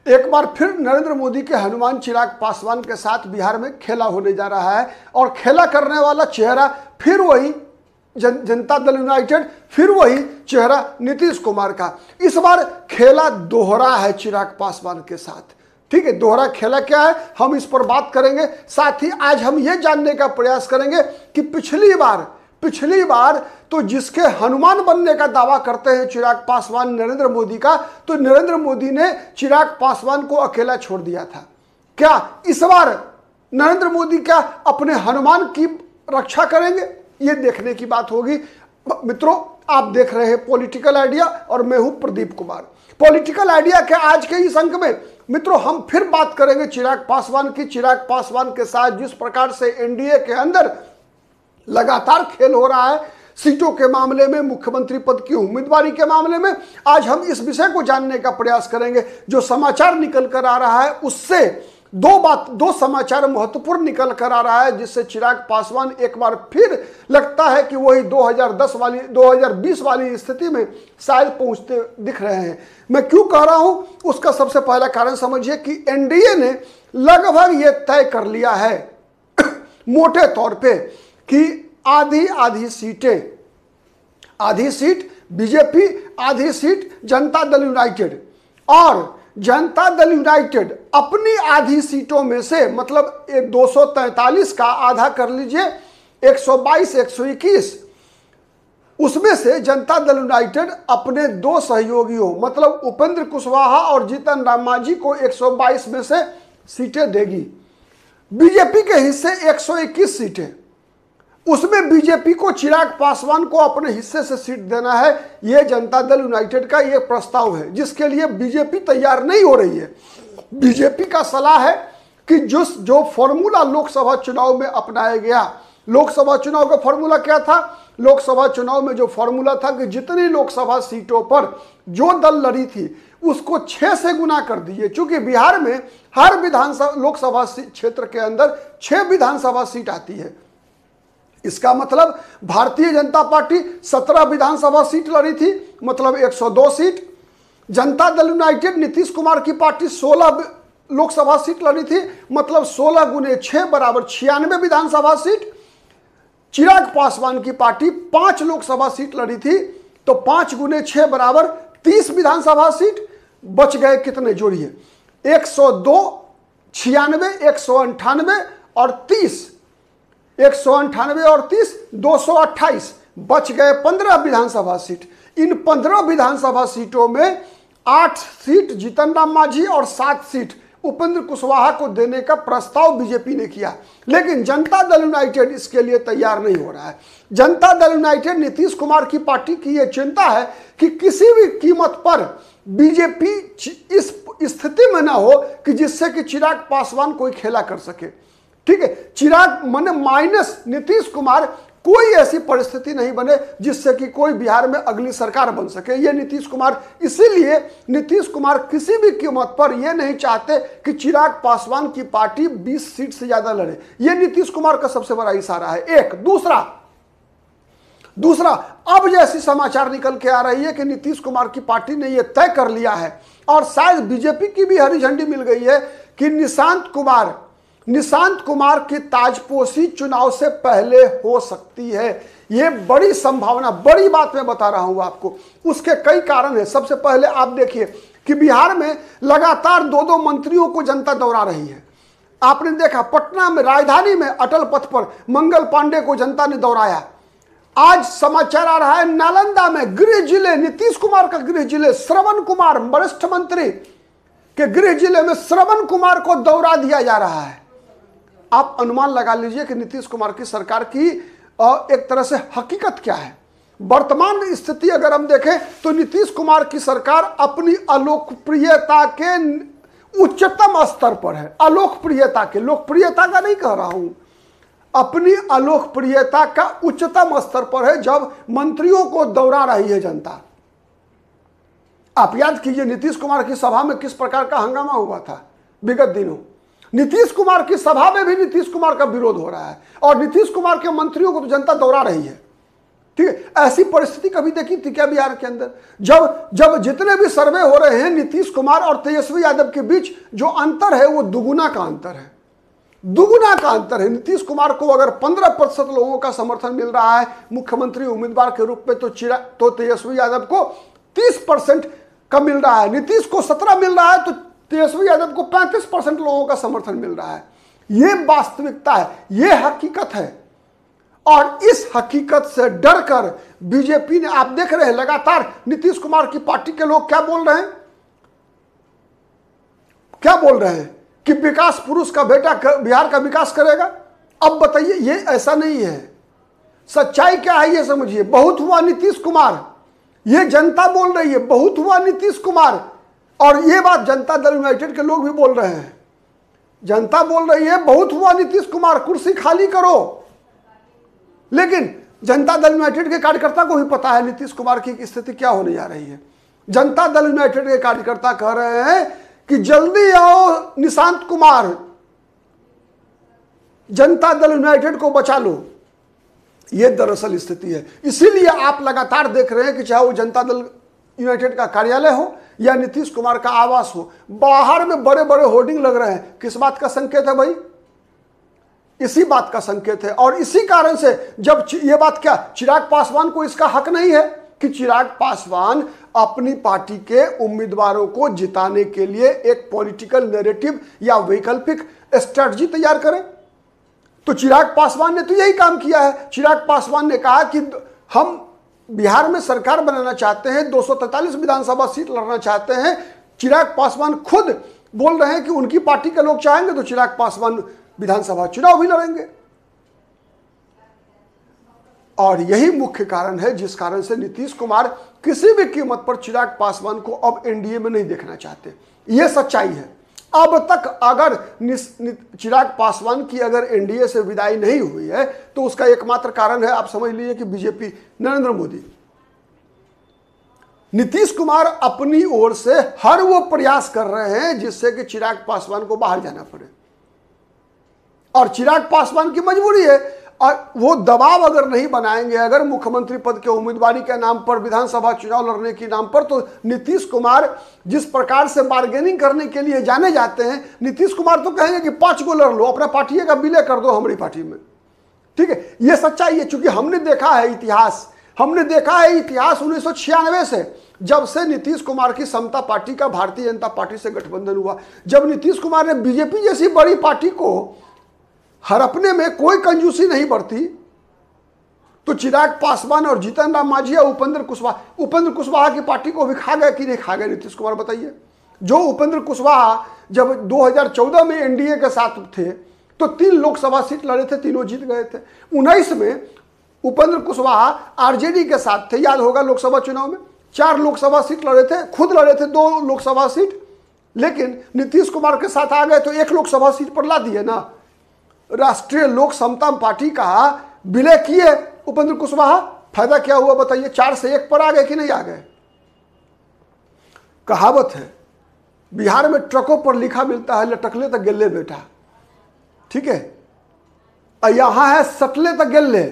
एक बार फिर नरेंद्र मोदी के हनुमान चिराग पासवान के साथ बिहार में खेला होने जा रहा है और खेला करने वाला चेहरा फिर वही जनता दल यूनाइटेड, फिर वही चेहरा नीतीश कुमार का। इस बार खेला दोहरा है चिराग पासवान के साथ। ठीक है, दोहरा खेला क्या है हम इस पर बात करेंगे। साथ ही आज हम ये जानने का प्रयास करेंगे कि पिछली बार तो जिसके हनुमान बनने का दावा करते हैं चिराग पासवान नरेंद्र मोदी का, तो नरेंद्र मोदी ने चिराग पासवान को अकेला छोड़ दिया था। क्या इस बार नरेंद्र मोदी क्या अपने हनुमान की रक्षा करेंगे, ये देखने की बात होगी। मित्रों, आप देख रहे हैं पॉलिटिकल आइडिया और मैं हूं प्रदीप कुमार। पॉलिटिकल आइडिया के आज के इस अंक में मित्रों हम फिर बात करेंगे चिराग पासवान की। चिराग पासवान के साथ जिस प्रकार से एनडीए के अंदर लगातार खेल हो रहा है, सीटों के मामले में, मुख्यमंत्री पद की उम्मीदवारी के मामले में, आज हम इस विषय को जानने का प्रयास करेंगे। जो समाचार निकल कर आ रहा है उससे दो समाचार महत्वपूर्ण निकल कर आ रहा है, जिससे चिराग पासवान एक बार फिर लगता है कि वही 2020 वाली स्थिति में शायद पहुंचते दिख रहे हैं। मैं क्यों कह रहा हूं, उसका सबसे पहला कारण समझिए कि एनडीए ने लगभग ये तय कर लिया है मोटे तौर पे कि आधी सीट बीजेपी, आधी सीट जनता दल यूनाइटेड, और जनता दल यूनाइटेड अपनी आधी सीटों में से, मतलब 243 का आधा कर लीजिए 122 121, उसमें से जनता दल यूनाइटेड अपने 2 सहयोगियों मतलब उपेंद्र कुशवाहा और जीतन राम मांझी को 122 में से सीटें देगी। बीजेपी के हिस्से 121 सीटें, उसमें बीजेपी को चिराग पासवान को अपने हिस्से से सीट देना है। यह जनता दल यूनाइटेड का यह प्रस्ताव है, जिसके लिए बीजेपी तैयार नहीं हो रही है। बीजेपी का सलाह है कि जो फॉर्मूला लोकसभा चुनाव में अपनाया गया, लोकसभा चुनाव का फॉर्मूला क्या था? लोकसभा चुनाव में जो फॉर्मूला था कि जितनी लोकसभा सीटों पर जो दल लड़ी थी उसको 6 से गुना कर दिए। चूंकि बिहार में हर विधानसभा लोकसभा क्षेत्र के अंदर 6 विधानसभा सीट आती है। इसका मतलब भारतीय जनता पार्टी 17 विधानसभा सीट लड़ी थी, मतलब 102 सीट। जनता दल यूनाइटेड नीतीश कुमार की पार्टी 16 लोकसभा सीट लड़ी थी, मतलब 16 गुने 6 बराबर 96 विधानसभा सीट। चिराग पासवान की पार्टी 5 लोकसभा सीट लड़ी थी, तो 5 गुने 6 बराबर 30 विधानसभा सीट। बच गए कितने, जोड़िए, 102, 96, 198 और 30, 198 और 30, 228, बच गए 15 विधानसभा सीट। इन 15 विधानसभा सीटों में 8 सीट जीतन राम मांझी और 7 सीट उपेंद्र कुशवाहा को देने का प्रस्ताव बीजेपी ने किया, लेकिन जनता दल यूनाइटेड इसके लिए तैयार नहीं हो रहा है। जनता दल यूनाइटेड नीतीश कुमार की पार्टी की यह चिंता है कि किसी भी कीमत पर बीजेपी इस स्थिति में ना हो कि जिससे कि चिराग पासवान कोई खेला कर सके। ठीक है, चिराग माइनस नीतीश कुमार कोई ऐसी परिस्थिति नहीं बने जिससे कि कोई बिहार में अगली सरकार बन सके। ये नीतीश कुमार, इसीलिए नीतीश कुमार किसी भी कीमत पर यह नहीं चाहते कि चिराग पासवान की पार्टी 20 सीट से ज्यादा लड़े। यह नीतीश कुमार का सबसे बड़ा इशारा है। एक दूसरा अब जैसी समाचार निकल के आ रही है कि नीतीश कुमार की पार्टी ने यह तय कर लिया है और शायद बीजेपी की भी हरी झंडी मिल गई है कि निशांत कुमार की ताजपोशी चुनाव से पहले हो सकती है। यह बड़ी संभावना, बड़ी बात मैं बता रहा हूं आपको। उसके कई कारण हैं। सबसे पहले आप देखिए कि बिहार में लगातार 2 मंत्रियों को जनता दौड़ा रही है। आपने देखा पटना में, राजधानी में अटल पथ पर मंगल पांडे को जनता ने दौड़ाया। आज समाचार आ रहा है नालंदा में, गृह जिले, नीतीश कुमार का गृह जिले, श्रवण कुमार, वरिष्ठ मंत्री के गृह जिले में श्रवण कुमार को दौड़ा दिया जा रहा है। आप अनुमान लगा लीजिए कि नीतीश कुमार की सरकार की एक तरह से हकीकत क्या है। वर्तमान स्थिति अगर हम देखें तो नीतीश कुमार की सरकार अपनी अलोकप्रियता के उच्चतम स्तर पर है। अलोकप्रियता के, लोकप्रियता का नहीं कह रहा हूं, अपनी अलोकप्रियता का उच्चतम स्तर पर है जब मंत्रियों को दौड़ा रही है जनता। आप याद कीजिए नीतीश कुमार की सभा में किस प्रकार का हंगामा हुआ था विगत दिनों। नीतीश कुमार की सभा में भी नीतीश कुमार का विरोध हो रहा है और नीतीश कुमार के मंत्रियों को तो जनता दौड़ा रही है। ठीक है, ऐसी परिस्थिति कभी देखी थी क्या बिहार के अंदर? जब जब जितने भी सर्वे हो रहे हैं, नीतीश कुमार और तेजस्वी यादव के बीच जो अंतर है वो दुगुना का अंतर है, दुगुना का अंतर है। नीतीश कुमार को अगर 15% लोगों का समर्थन मिल रहा है मुख्यमंत्री उम्मीदवार के रूप में, तो तेजस्वी यादव को 30% का मिल रहा है। नीतीश को 17 मिल रहा है तो तेजस्वी यादव को 35% लोगों का समर्थन मिल रहा है। ये वास्तविकता है, ये हकीकत है। और इस हकीकत से डरकर बीजेपी ने, आप देख रहे हैं लगातार नीतीश कुमार की पार्टी के लोग क्या बोल रहे हैं, क्या बोल रहे हैं कि विकास पुरुष का बेटा बिहार का विकास करेगा। अब बताइए, ये ऐसा नहीं है। सच्चाई क्या है ये समझिए। बहुत हुआ नीतीश कुमार, ये जनता बोल रही है, बहुत हुआ नीतीश कुमार। और ये बात जनता दल यूनाइटेड के लोग भी बोल रहे हैं। जनता बोल रही है बहुत हुआ नीतीश कुमार, कुर्सी खाली करो। लेकिन जनता दल यूनाइटेड के कार्यकर्ता को भी पता है नीतीश कुमार की स्थिति क्या होने जा रही है। जनता दल यूनाइटेड के कार्यकर्ता कह रहे हैं कि जल्दी आओ निशांत कुमार, जनता दल यूनाइटेड को बचा लो। यह दरअसल स्थिति है। इसीलिए आप लगातार देख रहे हैं कि चाहे वो जनता दल यूनाइटेड का कार्यालय हो या नीतीश कुमार का आवास हो, बाहर में बड़े बड़े होर्डिंग लग रहे हैं। किस बात का संकेत है भाई? इसी बात का संकेत है। और इसी कारण से जब ये बात, क्या चिराग पासवान को इसका हक नहीं है कि चिराग पासवान अपनी पार्टी के उम्मीदवारों को जिताने के लिए एक पॉलिटिकल नैरेटिव या वैकल्पिक स्ट्रेटजी तैयार करें? तो चिराग पासवान ने तो यही काम किया है। चिराग पासवान ने कहा कि हम बिहार में सरकार बनाना चाहते हैं, 243 विधानसभा सीट लड़ना चाहते हैं। चिराग पासवान खुद बोल रहे हैं कि उनकी पार्टी के लोग चाहेंगे तो चिराग पासवान विधानसभा चुनाव भी लड़ेंगे। और यही मुख्य कारण है जिस कारण से नीतीश कुमार किसी भी कीमत पर चिराग पासवान को अब एनडीए में नहीं देखना चाहते। यह सच्चाई है। अब तक अगर चिराग पासवान की अगर एनडीए से विदाई नहीं हुई है तो उसका एकमात्र कारण है, आप समझ लीजिए कि बीजेपी, नरेंद्र मोदी। नीतीश कुमार अपनी ओर से हर वो प्रयास कर रहे हैं जिससे कि चिराग पासवान को बाहर जाना पड़े। और चिराग पासवान की मजबूरी है। और वो दबाव अगर नहीं बनाएंगे, अगर मुख्यमंत्री पद के उम्मीदवारी के नाम पर, विधानसभा चुनाव लड़ने के नाम पर, तो नीतीश कुमार जिस प्रकार से बार्गेनिंग करने के लिए जाने जाते हैं, नीतीश कुमार तो कहेंगे कि 5 गो लड़ लो, अपना पार्टी का विलय कर दो हमारी पार्टी में। ठीक है, ये सच्चाई है। चूंकि हमने देखा है इतिहास, 1996 से, जब से नीतीश कुमार की समता पार्टी का भारतीय जनता पार्टी से गठबंधन हुआ, जब नीतीश कुमार ने बीजेपी जैसी बड़ी पार्टी को हड़पने में कोई कंजूसी नहीं बरती, तो चिराग पासवान और जीतन राम मांझी या उपेंद्र कुशवाहा की पार्टी को भी खा गए कि नहीं खा गए नीतीश कुमार, बताइए। जो उपेंद्र कुशवाहा जब 2014 में एनडीए के साथ थे तो 3 लोकसभा सीट लड़े थे, तीनों जीत गए थे। 19 में उपेंद्र कुशवाहा आरजेडी के साथ थे, याद होगा लोकसभा चुनाव में 4 लोकसभा सीट लड़े थे, खुद लड़े थे 2 लोकसभा सीट, लेकिन नीतीश कुमार के साथ आ गए तो 1 लोकसभा सीट पर ला दिए ना। राष्ट्रीय लोक समता पार्टी का विलय किए उपेंद्र कुशवाहा, फायदा क्या हुआ बताइए? 4 से 1 पर आ गए कि नहीं आ गए? कहावत है बिहार में, ट्रकों पर लिखा मिलता है लटकले तक गिल्ले बेटा। ठीक है, और यहां है सटले तक गिल्ले।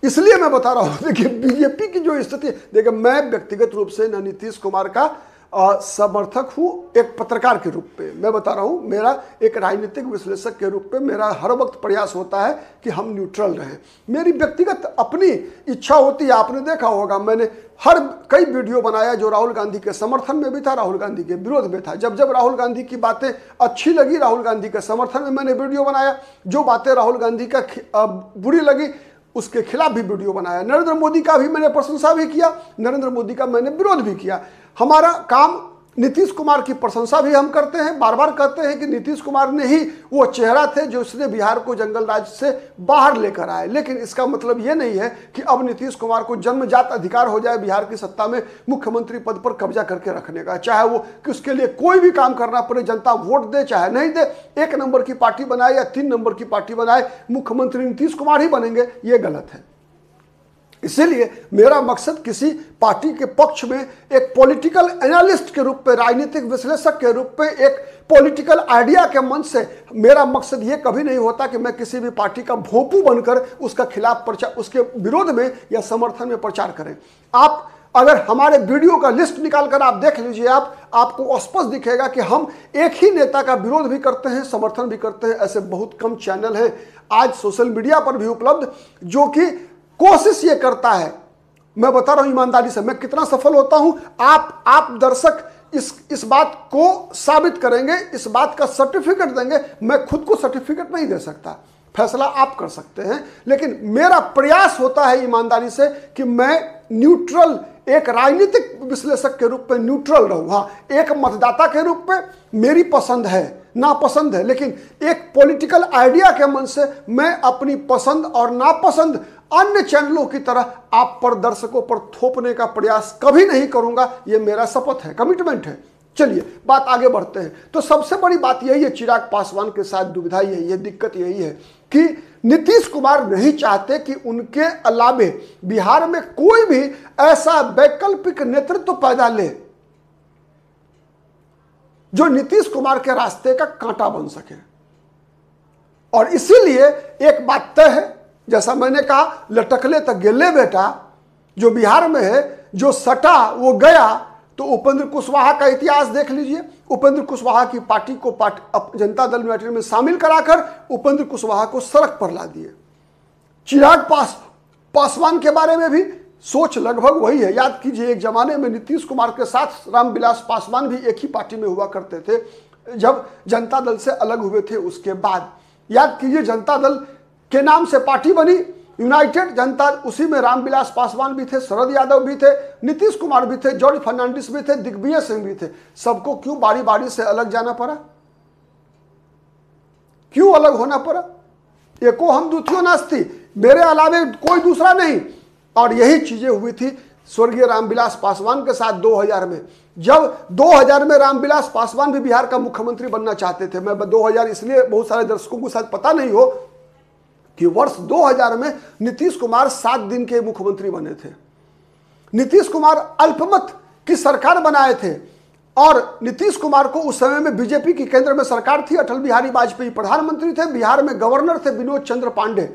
इसलिए मैं बता रहा हूं, देखिए बीजेपी की जो स्थिति, देखिए मैं व्यक्तिगत रूप से न नीतीश कुमार का समर्थक हूं, एक पत्रकार के रूप में मैं बता रहा हूं, मेरा एक राजनीतिक विश्लेषक के रूप में मेरा हर वक्त प्रयास होता है कि हम न्यूट्रल रहें। मेरी व्यक्तिगत अपनी इच्छा होती है, आपने देखा होगा मैंने कई वीडियो बनाया जो राहुल गांधी के समर्थन में भी था, राहुल गांधी के विरोध में था। जब जब राहुल गांधी की बातें अच्छी लगी, राहुल गांधी के समर्थन में मैंने वीडियो बनाया, जो बातें राहुल गांधी का बुरी लगी उसके खिलाफ भी वीडियो बनाया। नरेंद्र मोदी का भी मैंने प्रशंसा भी किया, नरेंद्र मोदी का मैंने विरोध भी किया। हमारा काम नीतीश कुमार की प्रशंसा भी हम करते हैं, बार बार कहते हैं कि नीतीश कुमार ने ही वो चेहरा थे जो उसने बिहार को जंगल राज से बाहर लेकर आए। लेकिन इसका मतलब ये नहीं है कि अब नीतीश कुमार को जन्मजात अधिकार हो जाए बिहार की सत्ता में मुख्यमंत्री पद पर कब्जा करके रखने का, चाहे वो कि उसके लिए कोई भी काम करना पड़े, जनता वोट दे चाहे नहीं दे, 1 नंबर की पार्टी बनाए या 3 नंबर की पार्टी बनाए, मुख्यमंत्री नीतीश कुमार ही बनेंगे, ये गलत है। इसीलिए मेरा मकसद किसी पार्टी के पक्ष में एक पॉलिटिकल एनालिस्ट के रूप में, राजनीतिक विश्लेषक के रूप में, एक पॉलिटिकल आइडिया के मन से मेरा मकसद ये कभी नहीं होता कि मैं किसी भी पार्टी का भोंपू बनकर उसका खिलाफ प्रचार, उसके विरोध में या समर्थन में प्रचार करें। आप अगर हमारे वीडियो का लिस्ट निकालकर आप देख लीजिए, आपको स्पष्ट दिखेगा कि हम एक ही नेता का विरोध भी करते हैं, समर्थन भी करते हैं। ऐसे बहुत कम चैनल हैं आज सोशल मीडिया पर भी उपलब्ध जो कि कोशिश ये करता है। मैं बता रहा हूं ईमानदारी से, मैं कितना सफल होता हूं, आप दर्शक इस बात को साबित करेंगे, इस बात का सर्टिफिकेट देंगे। मैं खुद को सर्टिफिकेट नहीं दे सकता, फैसला आप कर सकते हैं, लेकिन मेरा प्रयास होता है ईमानदारी से कि मैं न्यूट्रल, एक राजनीतिक विश्लेषक के रूप में न्यूट्रल रहूं। हाँ, एक मतदाता के रूप में मेरी पसंद है, नापसंद है, लेकिन एक पॉलिटिकल आइडिया के मन से मैं अपनी पसंद और नापसंद अन्य चैनलों की तरह आप पर, दर्शकों पर थोपने का प्रयास कभी नहीं करूंगा। यह मेरा शपथ है, कमिटमेंट है। चलिए बात आगे बढ़ते हैं। तो सबसे बड़ी बात यही है, चिराग पासवान के साथ दुविधा यही है, दिक्कत यही है कि नीतीश कुमार नहीं चाहते कि उनके अलावे बिहार में कोई भी ऐसा वैकल्पिक नेतृत्व पैदा ले जो नीतीश कुमार के रास्ते का कांटा बन सके। और इसीलिए एक बात तय है, जैसा मैंने कहा, लटकले तक गेले बेटा, जो बिहार में है, जो सटा वो गया। तो उपेंद्र कुशवाहा का इतिहास देख लीजिए। उपेंद्र कुशवाहा की पार्टी को जनता दल यूनाइटेड में शामिल कराकर उपेंद्र कुशवाहा को सड़क पर ला दिए। चिराग पासवान के बारे में भी सोच लगभग वही है। याद कीजिए, एक जमाने में नीतीश कुमार के साथ रामविलास पासवान भी एक ही पार्टी में हुआ करते थे, जब जनता दल से अलग हुए थे उसके बाद। याद कीजिए, जनता दल के नाम से पार्टी बनी यूनाइटेड जनता, उसी में रामविलास पासवान भी थे, शरद यादव भी थे, नीतीश कुमार भी थे, जॉर्ज फर्नांडिस भी थे, दिग्विजय सिंह भी थे। सबको क्यों बारी बारी से अलग जाना पड़ा? क्यों अलग होना पड़ा? एको हम द्वितीयो नास्ति, मेरे अलावे कोई दूसरा नहीं। और यही चीजें हुई थी स्वर्गीय रामविलास पासवान के साथ 2000 में। जब 2000 में रामविलास पासवान भी बिहार का मुख्यमंत्री बनना चाहते थे। मैं 2000 इसलिए बहुत सारे दर्शकों को शायद पता नहीं हो कि वर्ष 2000 में नीतीश कुमार 7 दिन के मुख्यमंत्री बने थे। नीतीश कुमार अल्पमत की सरकार बनाए थे और नीतीश कुमार को उस समय में बीजेपी की केंद्र में सरकार थी। अटल बिहारी वाजपेयी प्रधानमंत्री थे, बिहार में गवर्नर थे विनोद चंद्र पांडे,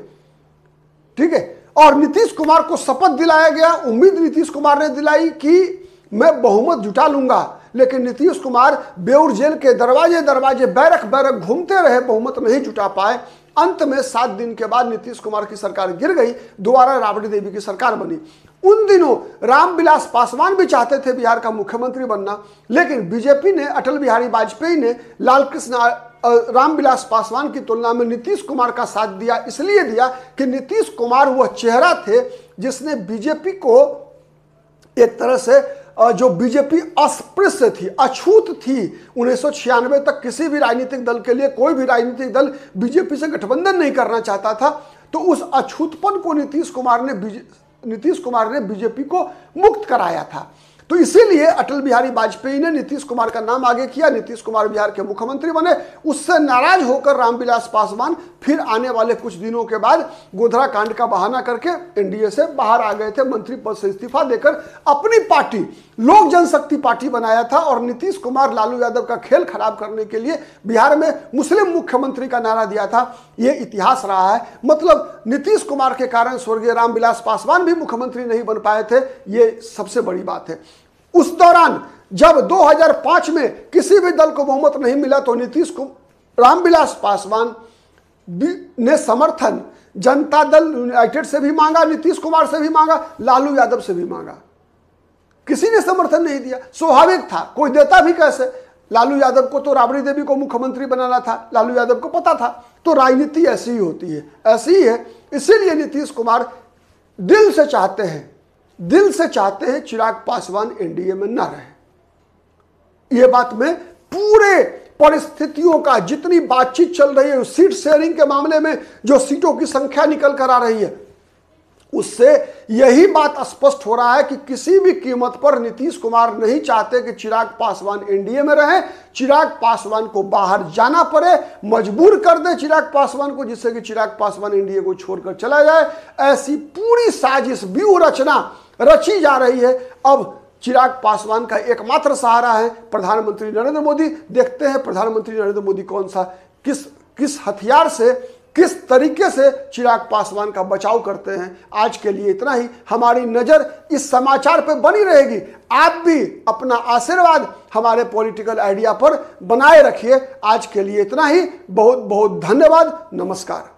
ठीक है। और नीतीश कुमार को शपथ दिलाया गया, उम्मीद नीतीश कुमार ने दिलाई कि मैं बहुमत जुटा लूंगा, लेकिन नीतीश कुमार बेउर जेल के दरवाजे दरवाजे, बैरक बैरक घूमते रहे, बहुमत नहीं जुटा पाए। अंत में 7 दिन के बाद नीतीश कुमार की सरकार गिर गई, दोबारा राबड़ी देवी की सरकार बनी। उन दिनों रामविलास पासवान भी चाहते थे बिहार का मुख्यमंत्री बनना, लेकिन बीजेपी ने, अटल बिहारी वाजपेयी ने लालकृष्ण रामविलास पासवान की तुलना में नीतीश कुमार का साथ दिया। इसलिए दिया कि नीतीश कुमार वह चेहरा थे जिसने बीजेपी को एक तरह से, जो बीजेपी अस्पृश्य थी, अछूत थी, 1996 तक किसी भी राजनीतिक दल के लिए कोई भी राजनीतिक दल बीजेपी से गठबंधन नहीं करना चाहता था। तो उस अछूतपन को नीतीश कुमार ने बीजेपी को मुक्त कराया था। तो इसीलिए अटल बिहारी वाजपेयी ने नीतीश कुमार का नाम आगे किया, नीतीश कुमार बिहार के मुख्यमंत्री बने। उससे नाराज होकर रामविलास पासवान फिर आने वाले कुछ दिनों के बाद गोधरा कांड का बहाना करके एनडीए से बाहर आ गए थे, मंत्री पद से इस्तीफा देकर अपनी पार्टी लोक जनशक्ति पार्टी बनाया था। और नीतीश कुमार लालू यादव का खेल खराब करने के लिए बिहार में मुस्लिम मुख्यमंत्री का नारा दिया था। ये इतिहास रहा है। मतलब नीतीश कुमार के कारण स्वर्गीय रामविलास पासवान भी मुख्यमंत्री नहीं बन पाए थे, ये सबसे बड़ी बात है। उस दौरान जब 2005 में किसी भी दल को बहुमत नहीं मिला तो रामविलास पासवान ने समर्थन जनता दल यूनाइटेड से भी मांगा, नीतीश कुमार से भी मांगा, लालू यादव से भी मांगा। किसी ने समर्थन नहीं दिया। स्वाभाविक था, कोई देता भी कैसे? लालू यादव को तो राबड़ी देवी को मुख्यमंत्री बनाना था, लालू यादव को पता था। तो राजनीति ऐसी ही होती है, ऐसी ही है। इसीलिए नीतीश कुमार दिल से चाहते हैं चिराग पासवान एनडीए में न रहे। यह बात में पूरे परिस्थितियों का, जितनी बातचीत चल रही है सीट शेयरिंग के मामले में, जो सीटों की संख्या निकल कर आ रही है, उससे यही बात स्पष्ट हो रहा है कि किसी भी कीमत पर नीतीश कुमार नहीं चाहते कि चिराग पासवान एनडीए में रहें, चिराग पासवान को बाहर जाना पड़े, मजबूर कर दे चिराग पासवान को, जिससे कि चिराग पासवान एनडीए को छोड़कर चला जाए। ऐसी पूरी साजिश व्यूह रचना रची जा रही है। अब चिराग पासवान का एकमात्र सहारा है प्रधानमंत्री नरेंद्र मोदी। देखते हैं प्रधानमंत्री नरेंद्र मोदी कौन सा किस हथियार से, किस तरीके से चिराग पासवान का बचाव करते हैं। आज के लिए इतना ही। हमारी नज़र इस समाचार पर बनी रहेगी। आप भी अपना आशीर्वाद हमारे पॉलिटिकल आइडिया पर बनाए रखिए। आज के लिए इतना ही। बहुत बहुत धन्यवाद। नमस्कार।